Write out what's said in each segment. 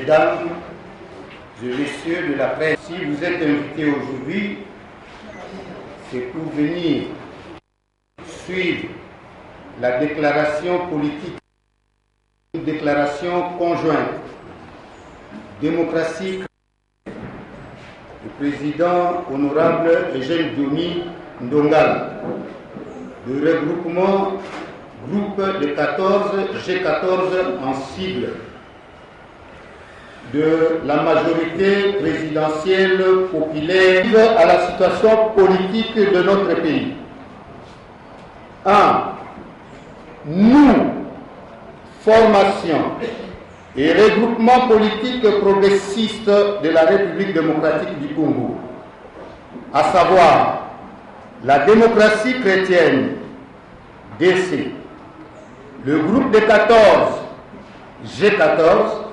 mesdames et messieurs de la presse, si vous êtes invités aujourd'hui, c'est pour venir suivre la déclaration politique, une déclaration conjointe, démocratie, le président honorable Eugène Diony Ndongala, le regroupement groupe de 14, G14 en sigle, de la majorité présidentielle populaire à la situation politique de notre pays. 1. Nous, formation et regroupement politique progressiste de la République démocratique du Congo, à savoir la démocratie chrétienne, DC, le groupe de 14, G14,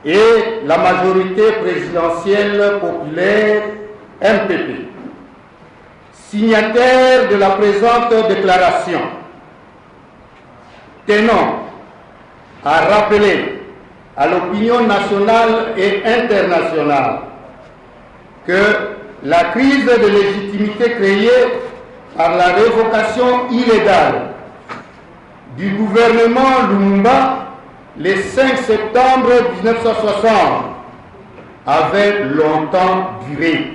et la majorité présidentielle populaire, MPP. Signataire de la présente déclaration, tenant à rappeler à l'opinion nationale et internationale que la crise de légitimité créée par la révocation illégale du gouvernement Lumumba le 5 septembre 1960 avait longtemps duré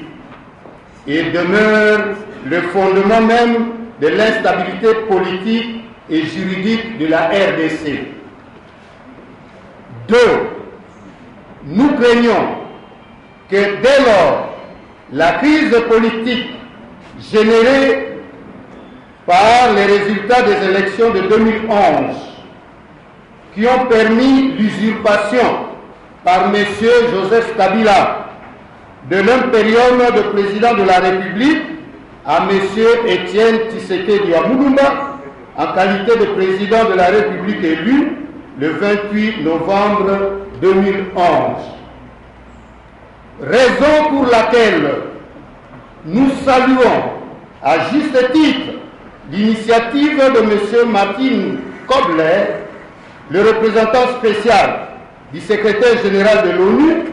et demeure le fondement même de l'instabilité politique et juridique de la RDC. 2. Nous craignons que dès lors, la crise politique générée par les résultats des élections de 2011 qui ont permis l'usurpation par M. Joseph Kabila de l'impérium de président de la République à M. Étienne Tshisekedi Mulumba en qualité de président de la République élu le 28 novembre 2011. Raison pour laquelle nous saluons à juste titre l'initiative de M. Martin Kobler, le représentant spécial du secrétaire général de l'ONU,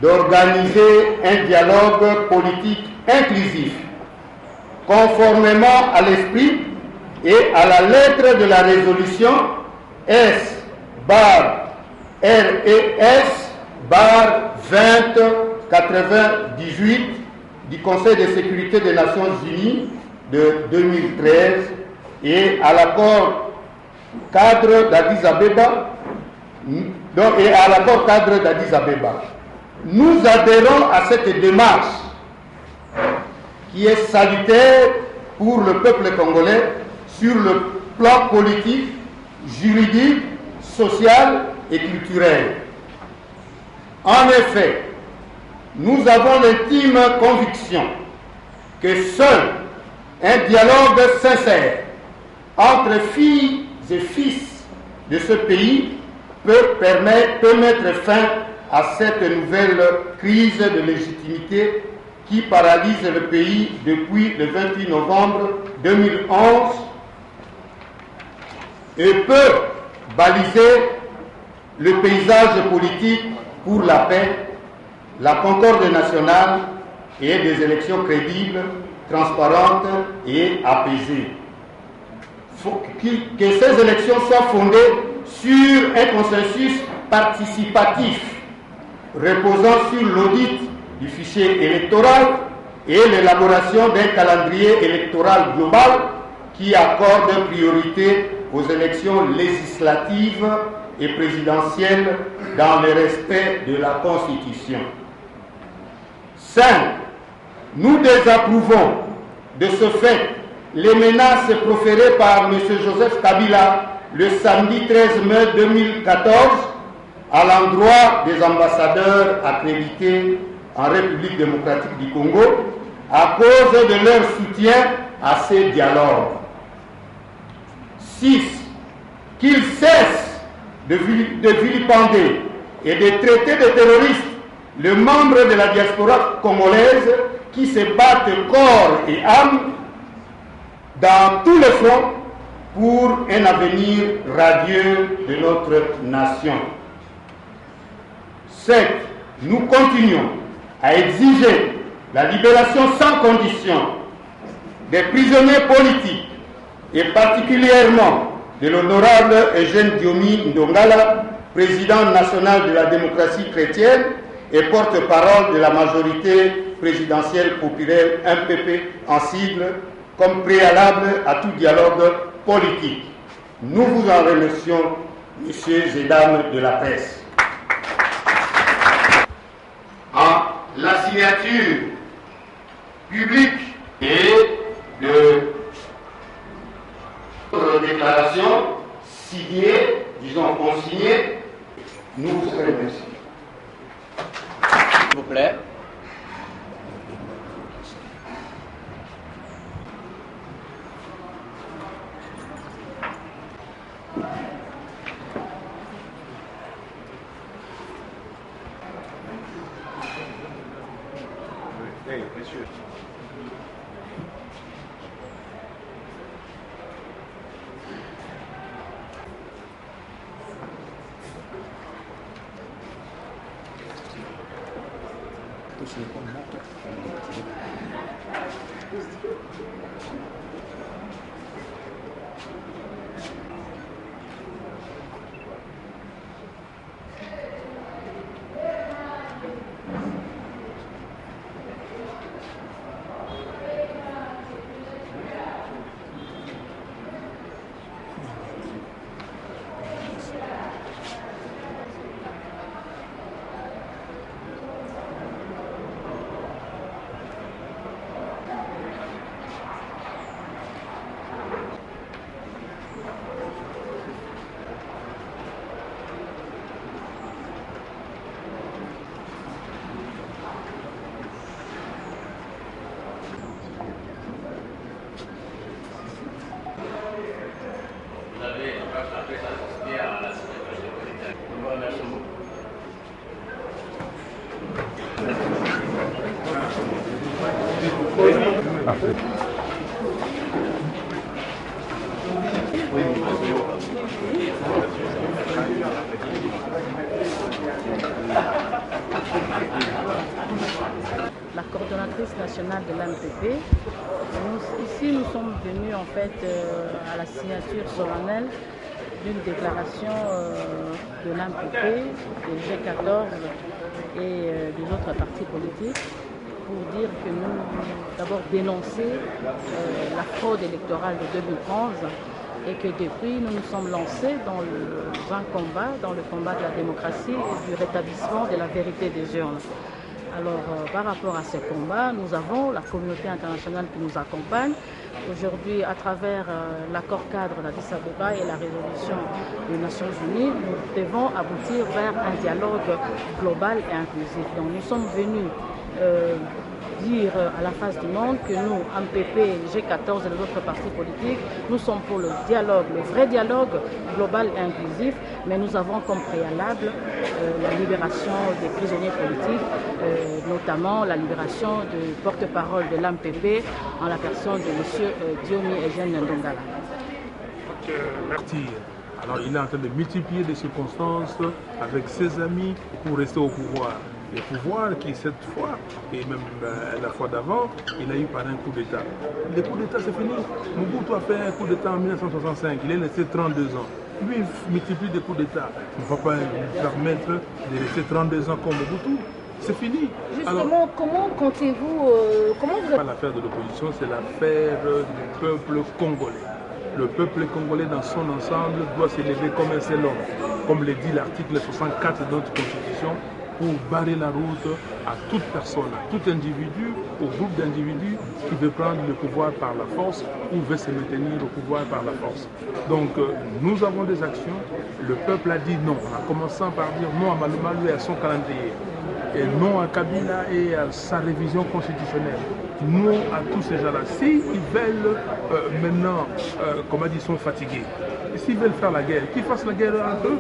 d'organiser un dialogue politique inclusif, conformément à l'esprit et à la lettre de la résolution S/RES/2098 du Conseil de sécurité des Nations Unies de 2013 et à l'accord cadre d'Addis Abeba Nous adhérons à cette démarche qui est salutaire pour le peuple congolais sur le plan politique, juridique, social et culturel. En effet, nous avons l'intime conviction que seul un dialogue sincère entre filles et fils de ce pays peut mettre fin à cette nouvelle crise de légitimité qui paralyse le pays depuis le 28 novembre 2011 et peut baliser le paysage politique pour la paix, la concorde nationale et des élections crédibles, transparentes et apaisées. Que ces élections soient fondées sur un consensus participatif reposant sur l'audit du fichier électoral et l'élaboration d'un calendrier électoral global qui accorde priorité aux élections législatives et présidentielles dans le respect de la Constitution. 5. Nous désapprouvons de ce fait les menaces proférées par M. Joseph Kabila le samedi 13 mai 2014 à l'endroit des ambassadeurs accrédités en République démocratique du Congo à cause de leur soutien à ces dialogues. 6. Qu'ils cessent de vilipender et de traiter de terroristes les membres de la diaspora congolaise qui se battent corps et âme dans tous les fronts pour un avenir radieux de notre nation. 7. Nous continuons à exiger la libération sans condition des prisonniers politiques et particulièrement de l'honorable Eugène Diomi Ndongala, président national de la démocratie chrétienne et porte-parole de la majorité présidentielle populaire MPP en sigle, comme préalable à tout dialogue politique. Nous vous en remercions, messieurs et dames de la presse. En la signature publique et de déclaration signée, disons consignée, nous vous remercions. S'il vous plaît. Hey, monsieur. La coordonnatrice nationale de l'AMPP. Ici, nous sommes venus en fait à la signature solennelle d'une déclaration de l'AMPP, des G14 et des autres partis politiques pour dire que nous d'abord dénoncer la fraude électorale de 2011 et que depuis nous nous sommes lancés dans un combat, dans le combat de la démocratie et du rétablissement de la vérité des urnes. Alors, par rapport à ce combat, nous avons la communauté internationale qui nous accompagne. Aujourd'hui, à travers l'accord cadre d'Addis Abeba et la résolution des Nations Unies, nous devons aboutir vers un dialogue global et inclusif. Donc, nous sommes venus dire à la face du monde que nous, MPP, G14 et les autres partis politiques, nous sommes pour le dialogue, le vrai dialogue global et inclusif, mais nous avons comme préalable la libération des prisonniers politiques, notamment la libération du porte-parole de l'MPP en la personne de M. Diomi Eugène Ndongala. Merci. Alors il est en train de multiplier des circonstances avec ses amis pour rester au pouvoir. Le pouvoir qui cette fois, et même la fois d'avant, il a eu par un coup d'État. Le coup d'État c'est fini. Mobutu a fait un coup d'État en 1965, il est resté 32 ans. Lui il multiplie des coups d'État. Il ne va pas lui permettre de rester 32 ans comme Mobutu. C'est fini. Justement, alors, comment comptez-vous Ce n'est pas l'affaire de l'opposition, c'est l'affaire du peuple congolais. Le peuple congolais dans son ensemble doit s'élever comme un seul homme, comme le dit l'article 64 de notre Constitution, pour barrer la route à toute personne, à tout individu, au groupe d'individus qui veut prendre le pouvoir par la force ou veut se maintenir au pouvoir par la force. Donc nous avons des actions, le peuple a dit non, en commençant par dire non à Maluma et à son calendrier, et non à Kabila et à sa révision constitutionnelle, non à tous ces gens-là. S'ils veulent maintenant, comme on dit, sont fatigués, s'ils veulent faire la guerre, qu'ils fassent la guerre entre eux.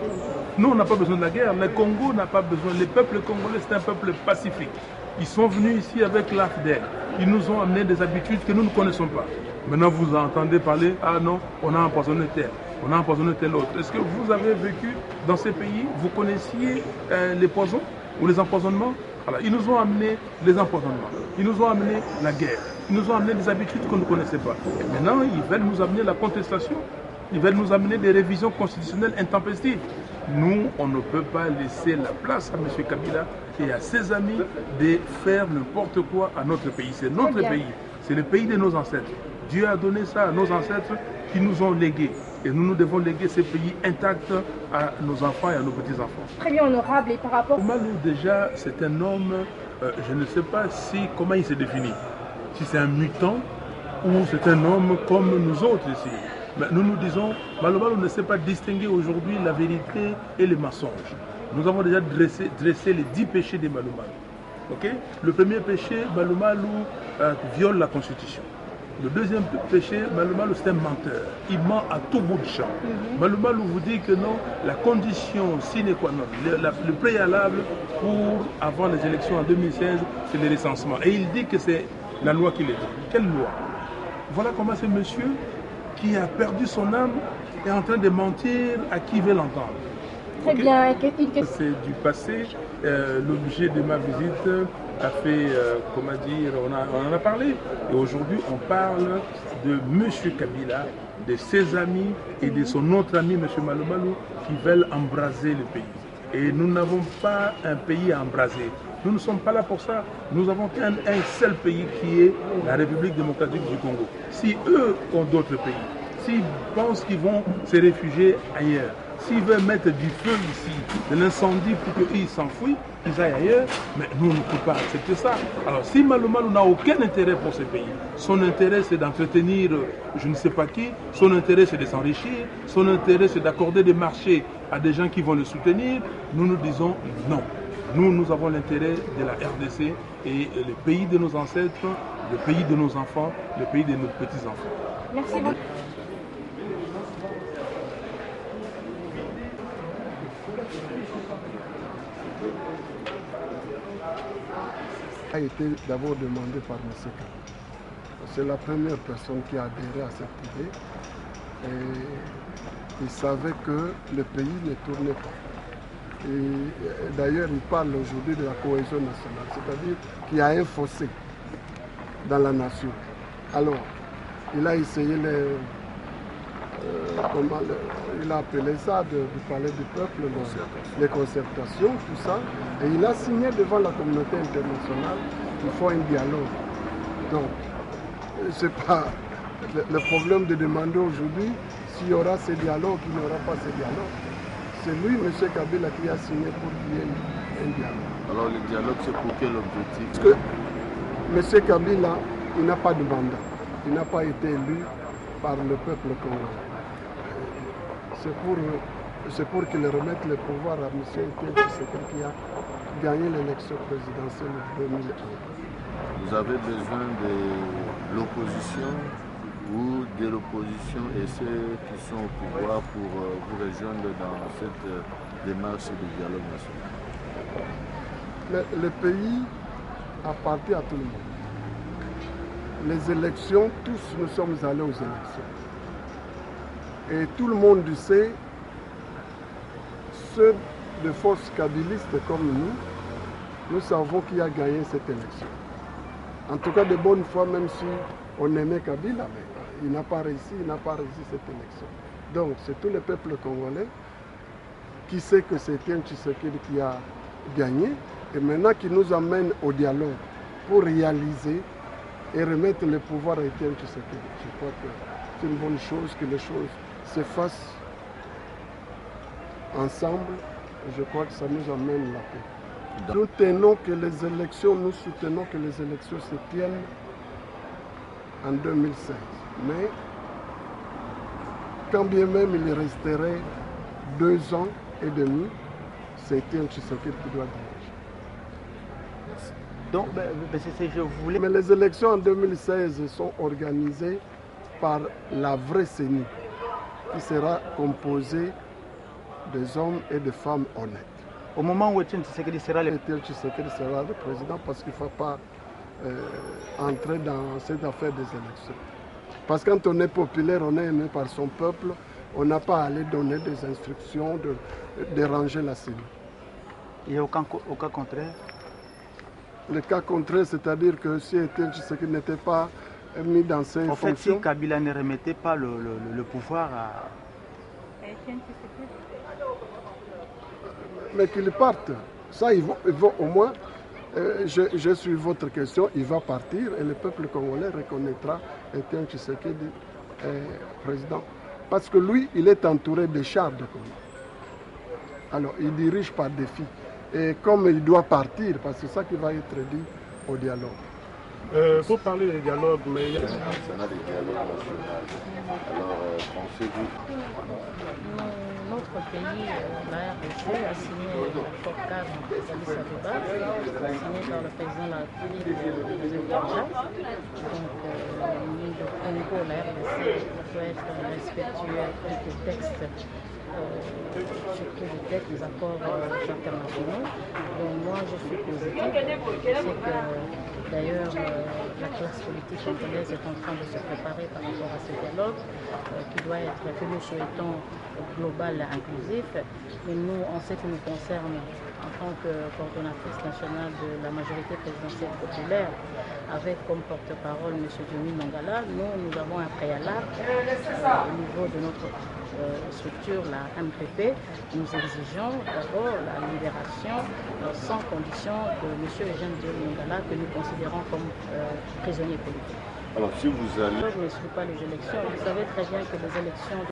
Nous, on n'a pas besoin de la guerre. Le Congo n'a pas besoin. Le peuple congolais, c'est un peuple pacifique. Ils sont venus ici avec l'AFDEL. Ils nous ont amené des habitudes que nous ne connaissons pas. Maintenant, vous entendez parler, ah non, on a empoisonné tel, on a empoisonné tel autre. Est-ce que vous avez vécu dans ces pays, vous connaissiez les poisons? ou les empoisonnements. Alors, ils nous ont amené les empoisonnements, ils nous ont amené la guerre, ils nous ont amené des habitudes qu'on ne connaissait pas. Et maintenant, ils veulent nous amener la contestation, ils veulent nous amener des révisions constitutionnelles intempestives. Nous, on ne peut pas laisser la place à M. Kabila et à ses amis de faire n'importe quoi à notre pays. C'est notre pays, c'est le pays de nos ancêtres. Dieu a donné ça à nos ancêtres qui nous ont légué. Et nous devons léguer ces pays intacts à nos enfants et à nos petits-enfants. Très bien honorable, et par rapport... Malou, déjà, c'est un homme, je ne sais pas comment il se définit. Si c'est un mutant ou c'est un homme comme nous autres ici. Mais nous nous disons, Malou ne sait pas distinguer aujourd'hui la vérité et les mensonges. Nous avons déjà dressé les 10 péchés de Malou. Okay? Le premier péché, Malou viole la Constitution. Le deuxième péché, Malou c'est un menteur. Il ment à tout bout de champ. Malou vous dit que non, la condition sine qua non, le préalable pour avant les élections en 2016, c'est le recensement. Et il dit que c'est la loi qui le dit. Quelle loi? Voilà comment ce monsieur qui a perdu son âme est en train de mentir à qui veut l'entendre. Très bien. C'est du passé. L'objet de ma visite a fait, comment dire, on en a parlé. Et aujourd'hui, on parle de M. Kabila, de ses amis et de son autre ami, M. Malou qui veulent embraser le pays. Et nous n'avons pas un pays à embraser. Nous ne sommes pas là pour ça. Nous avons un seul pays qui est la République démocratique du Congo. Si eux ont d'autres pays, s'ils pensent qu'ils vont se réfugier ailleurs, s'ils veulent mettre du feu ici, de l'incendie pour qu'ils s'enfuient, qu'ils aillent ailleurs, mais nous ne pouvons pas accepter ça. Alors si Malou n'a aucun intérêt pour ce pays, son intérêt c'est d'entretenir je ne sais pas qui, son intérêt c'est de s'enrichir, son intérêt c'est d'accorder des marchés à des gens qui vont le soutenir, nous disons non. Nous avons l'intérêt de la RDC et le pays de nos ancêtres, le pays de nos enfants, le pays de nos petits-enfants. Merci beaucoup. A été d'abord demandé par M. Kabila. C'est la première personne qui a adhéré à cette idée. Et il savait que le pays ne tournait pas. Et d'ailleurs, il parle aujourd'hui de la cohésion nationale, c'est-à-dire qu'il y a un fossé dans la nation. Alors, il a essayé il a appelé ça du palais du peuple, les concertations, tout ça, et il a signé devant la communauté internationale qu'il faut un dialogue. Donc, c'est pas le problème de demander aujourd'hui s'il y aura ce dialogue ou il n'y aura pas ce dialogue. C'est lui, M. Kabila, qui a signé pour qu'il y ait un dialogue. Alors le dialogue, c'est pour quel objectif? Parce que M. Kabila, il n'a pas de mandat. Il n'a pas été élu par le peuple congolais. C'est pour qu'il remette le pouvoir à M. Etienne Tshisekedi qui a gagné l'élection présidentielle de 2011. Vous avez besoin de l'opposition ou de l'opposition et ceux qui sont au pouvoir pour vous rejoindre dans cette démarche de dialogue national? Le pays appartient à tout le monde. Les élections, tous nous sommes allés aux élections. Et tout le monde sait, ceux de forces kabylistes comme nous savons qui a gagné cette élection. En tout cas, de bonne foi, même si on aimait Kabila, mais il n'a pas réussi cette élection. Donc, c'est tout le peuple congolais qui sait que c'est Etienne Tshisekedi qui a gagné et maintenant qui nous amène au dialogue pour réaliser et remettre le pouvoir à Etienne Tshisekedi. Je crois que c'est une bonne chose que les choses se fassent ensemble. Je crois que ça nous amène la paix. Nous soutenons que les élections se tiennent en 2016. Mais quand bien même il resterait 2 ans et demi, c'est Etienne Tshisekedi qui doit diriger. Donc, Mais les élections en 2016 sont organisées par la vraie CENI, qui sera composée des hommes et des femmes honnêtes. Au moment où Etienne Tshisekedi sera le président, parce qu'il ne faut pas entrer dans cette affaire des élections. Parce que quand on est populaire, on est aimé par son peuple, on n'a pas à aller donner des instructions de déranger la CENI. Et au cas contraire? Le cas contraire, c'est-à-dire que si Etienne Tshisekedi n'était pas mis dans ses fonctions... En fait, si Kabila ne remettait pas le pouvoir à... Mais qu'il parte. Ça, ils vont au moins... je suis votre question, il va partir et le peuple congolais reconnaîtra Etienne Tshisekedi président. Parce que lui, il est entouré de chars de combat. Alors, il dirige par défi. Et comme il doit partir, parce que c'est ça qui va être dit au dialogue. Pour parler des dialogues, mais il y a... national et dialogue national. Alors, pensez-vous? Notre pays, la RDC, a signé l'accord cadre d'Addis Abeba, signé par le président de la République, Joseph Kabila. Donc, au niveau de la RDC, doit être respectueux des textes, surtout des textes des accords internationaux. Donc, moi, je suis positive. Je sais que d'ailleurs, la classe politique congolaise est en train de se préparer par rapport à ce dialogue qui doit être, que nous souhaitons, global et inclusif. Mais nous, en ce qui nous concerne, en tant que coordonnatrice nationale de la majorité présidentielle populaire, avec comme porte-parole M. Denis Nongala, nous avons un préalable au niveau de notre structure, la MPP. Nous exigeons d'abord la libération sans condition de M. Eugène Denis Nongala, que nous considérons comme prisonnier politique. Alors, si vous allez... Je ne suis pas les élections. Vous savez très bien que les élections